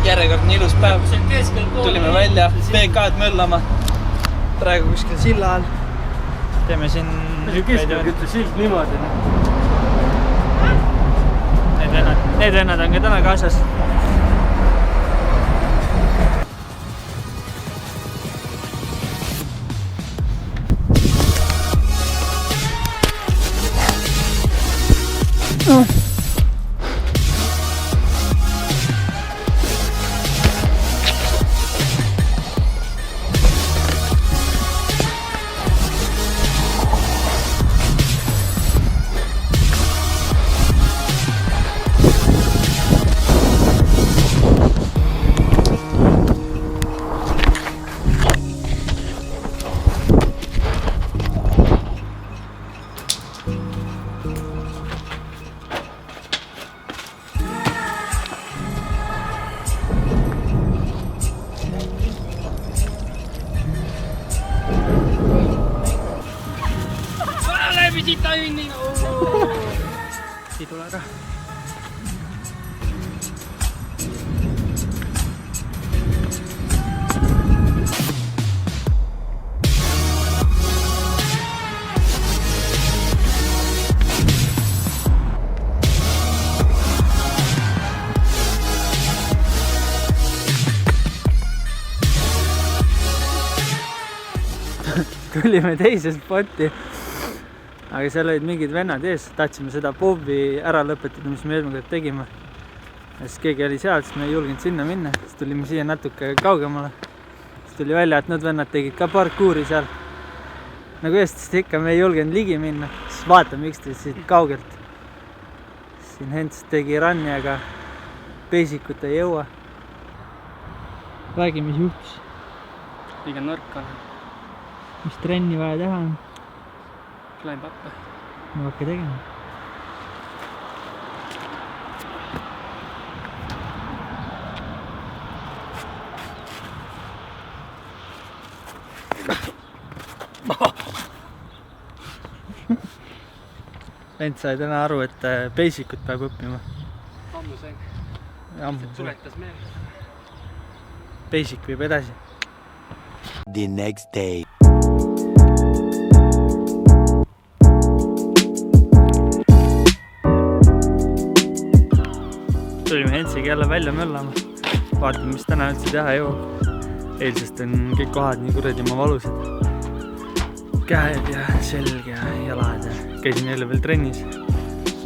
Järjekordne ilus päev. Tulime välja PK-d möllama. Praegu kuskil silla all. Teeme siin hüppeid. Ütle sild niimoodi. Need vennad on ka täna kaasas. Visita Ünni! Ei tule ära. Tulime teise spotti. Aga seal olid mingid vennad ees, tahtsime seda Bobi ära lõpetada, mis me eelmine kord tegime. Ja siis keegi oli seal, siis me ei julginud sinna minna. Siis tulime siia natuke kaugemale. Siis tuli välja, et need vennad tegid ka parkuuri seal. Nagu eestist ikka me ei julgenud ligi minna. Siis vaatame üksteist siit kaugelt. Siin Hents tegi ranni, aga Basic'ut ei jõua. Räägi, mis juhtus? Liiga nõrk on. Mis trenni vaja teha on? Climb up. Ma hakka tegema. Vend sai täna aru, et Basic'ut peab õppima. Ammu sain. Ammu. Tuletas meelde. Basic viib edasi. The next day. Tulime Hentsiga jälle välja möllama. Vaatame, mis täna üldse teha jõuab. Eilsest on kõik kohad nii kuradi oma valusad. Käed ja selg ja jalad ja käisin jälle veel trennis.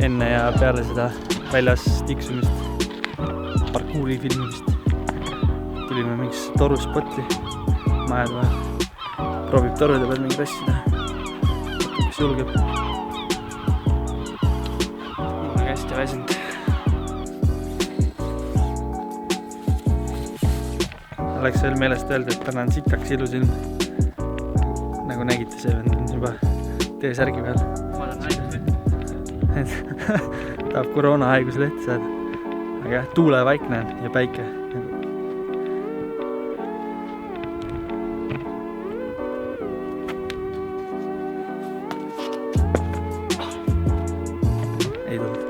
Enne ja peale seda väljas tiksumist, parkuuri filmimist. Tulime mingis toruspotti. Majad vahel. Proovib torude peal mingi asju teha. Kes julgeb. Mul on hästi väsinud. Oleks veel meelest öelda, et täna on sitaks ilus ilm. Nagu nägite, see on juba T-särgi peal. Ma olen haigus. Tahab koroona haiguse lehti saada. Aga jah, tuulevaikne on ja päike. Ei tule.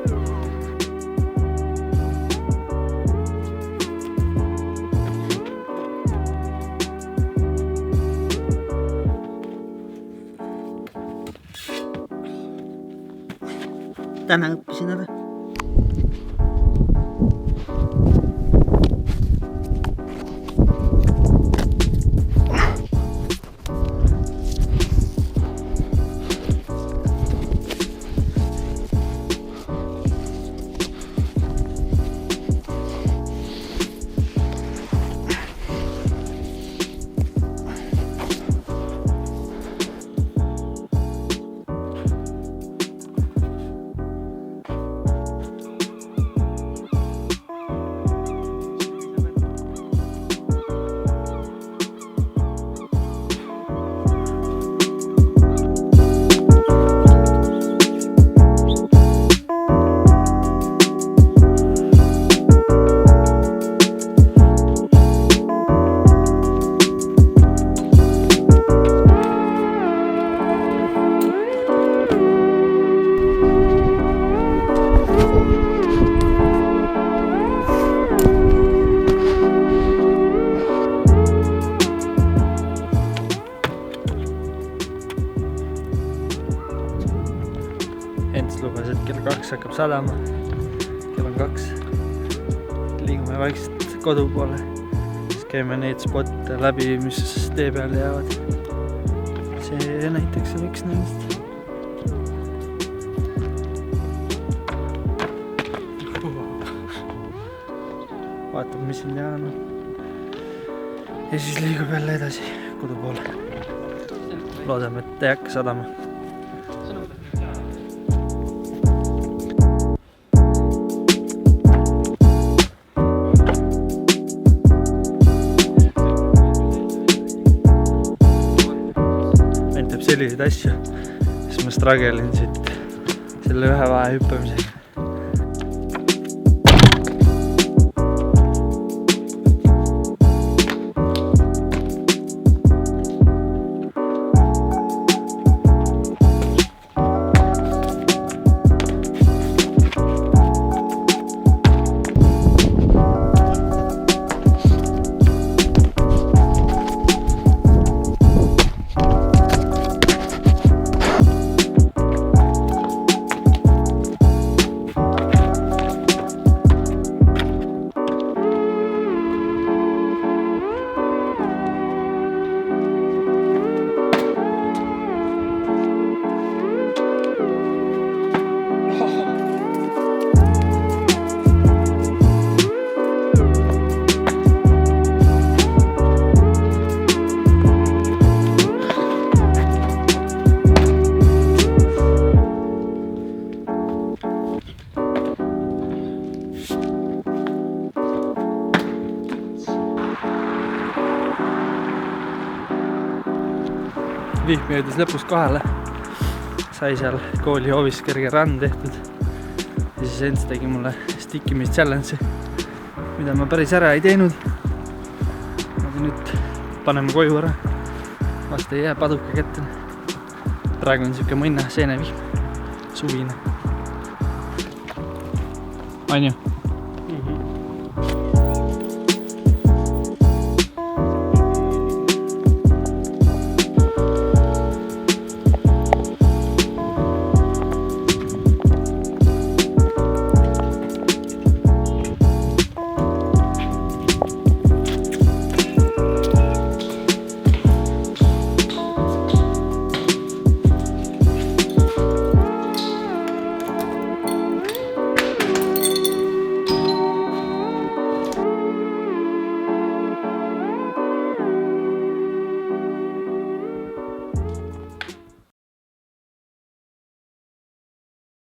Täna õppisin ära. Ents lubas, et kell 2 hakkab sadama. Kell on 2. Liigume vaikselt kodu poole. Siis käime neid spotte läbi, mis tee peal jäävad. See näiteks on üks nendest. Vaatame, mis siin teha on. Ja siis liigub jälle edasi kodu poole. Loodame, et ei hakka sadama. Vend teeb selliseid asju, siis ma stragelin siit selle ühe vahe hüppamisega. Vihm jõudis lõpus kohale. Sai seal kooli hoovis kerge run tehtud. Ja siis Ents tegi mulle stickimis challenge'i, mida ma päris ära ei teinud. Aga nüüd paneme koju ära. Vast ei jää paduka kätte. Praegu on siuke mõnna seenevihm. Suvine. Anju.